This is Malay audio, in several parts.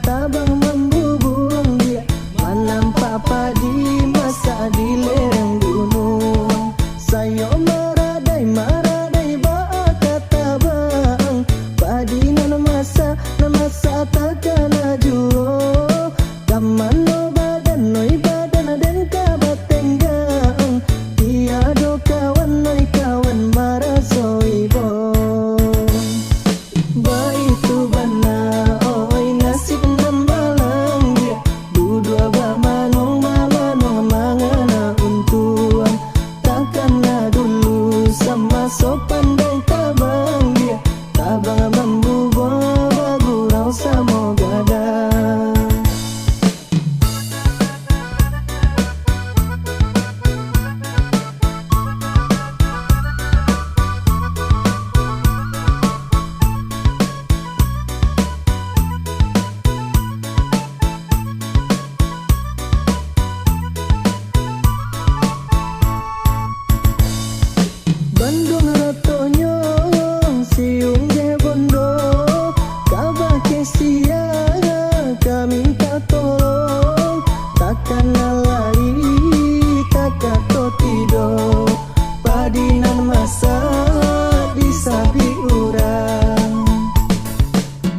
tabang membubung dia menampak padi masak di lereng gunung. Sayo maradai maradai baaka tabang padi nan masa takkan ajuo kamano badan noi badan den kabat tenggang tiado kawan noi kawan marasoibo. Baitu bana oi nasib nambalang dia duduk abah manong mangana untuan takkanlah dulu sama so pandai tabang dia tabang membubung bagurau samo gada. Bandung rotonyo siung je bondo kabah kesia kami minta tolong takkan lalai takkan to tido padinan masa disabi urang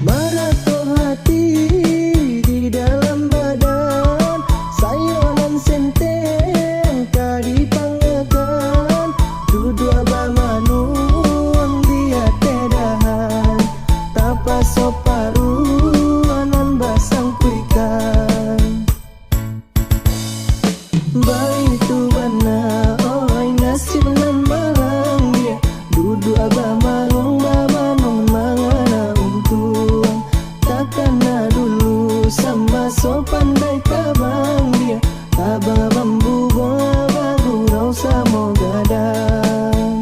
marato hati di dalam badan sayonan senteng kadi pangakan duduk abah manung dia tedahan tapa soparuanan basang kuikan. Baitu bana oi nasib nan malang dia duduk abah manung mangana untuang takkanlah dulu sama so pandai tabang dia tabang membubung bagurau samo gadang.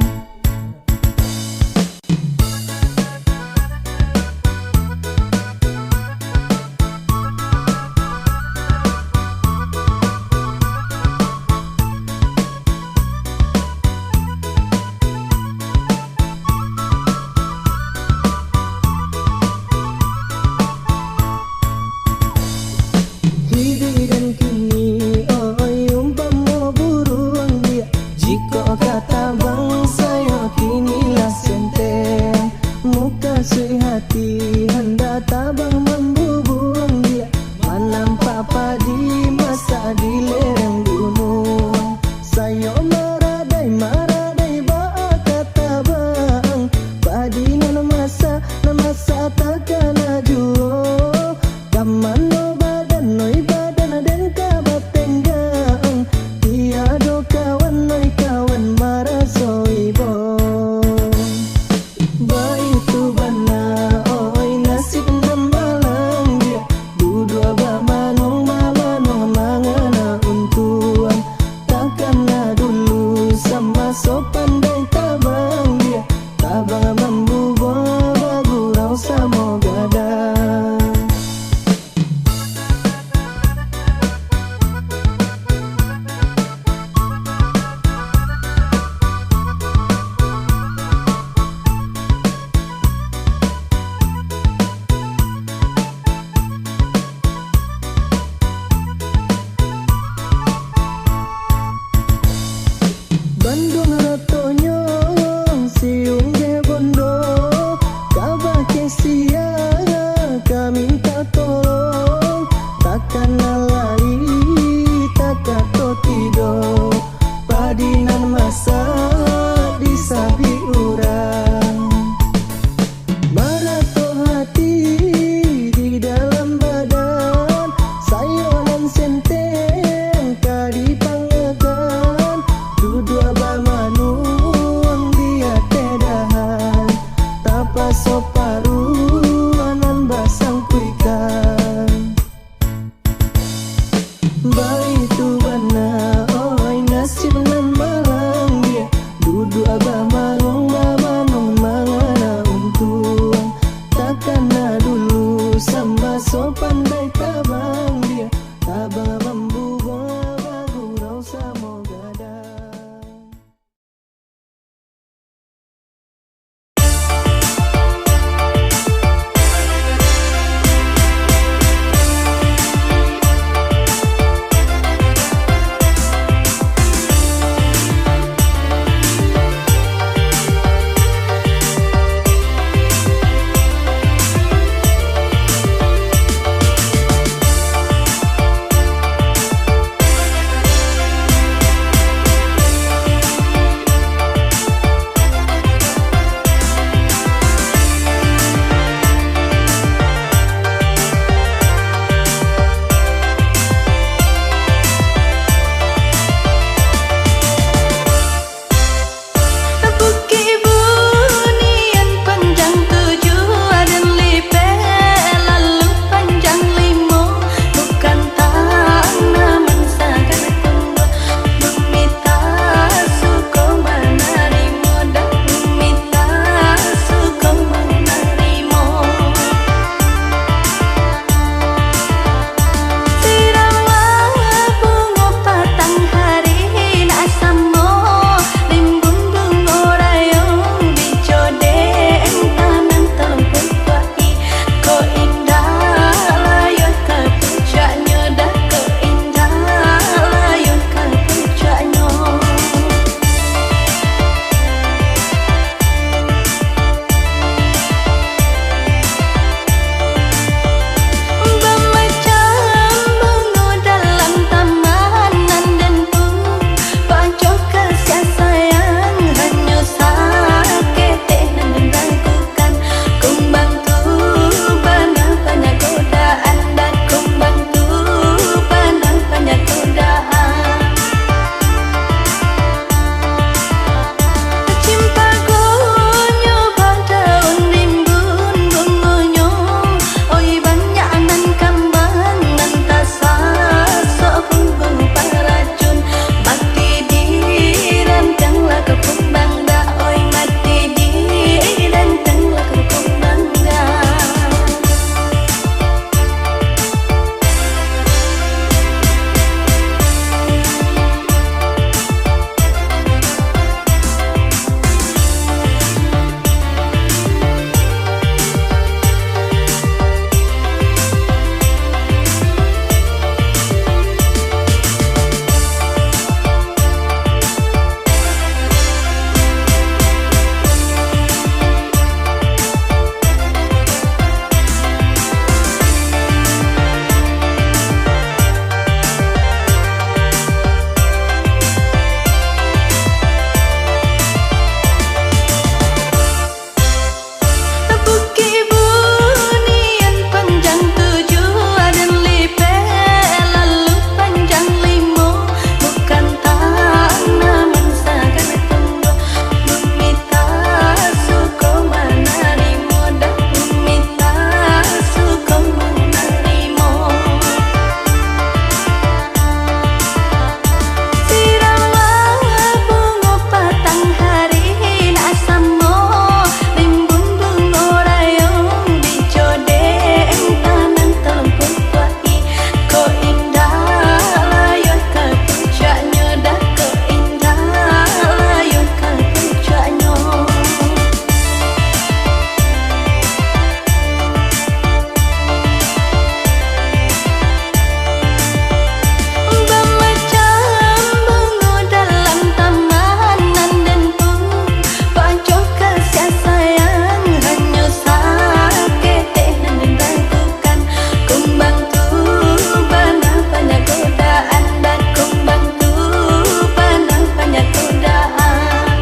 berkumbang tuh banyak banyak godaan, berkumbang tuh banyak banyak godaan.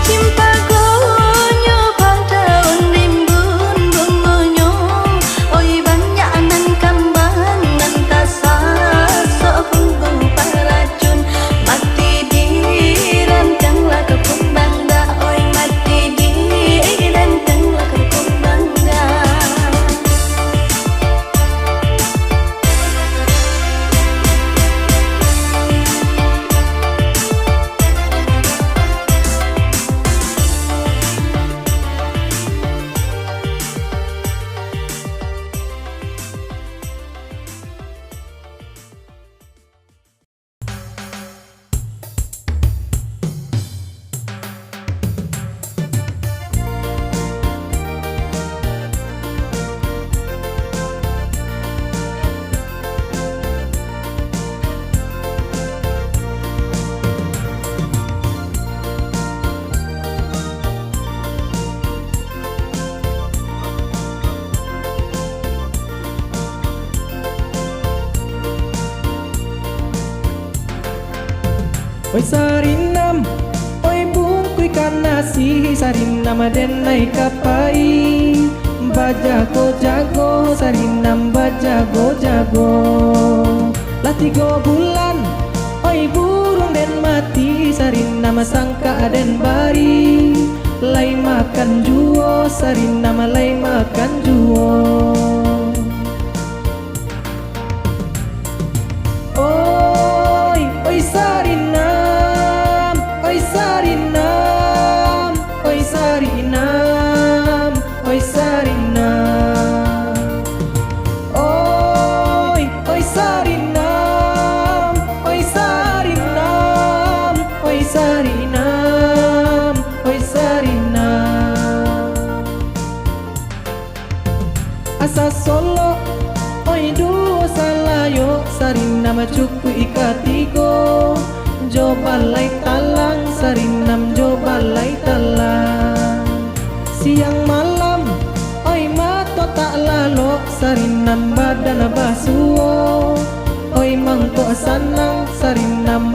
Cinta gonyo pada rimbun bungonyo, oi banyak nan kambang nan tasasok bumbu paracun, mati dirantanglah ke kumbang dah, oi mati dirantanglah ke kumbang dah. Oi sarinam, oi bungkui ikan nasi, sarinam adenai kapai, bajago jago, sarinam bajago jago. Lah 3 bulan, oi burung den mati, sarinam sangka aden bari, lai makan juo, sarinam lai makan juo. Oi sarinam, oi sarinam, oi sarinam, oi sarinam. Oi sarinam, oi sarinam, oi sarinam, oi sarinam. Asa Solo, oi duo salayo, sarinam cuku ikatigo, jo balai talang, sarinam jo balai talang. Siang malam, oi mato tak lalo, sarinam badan basuo, oi mangko sanang, sarinam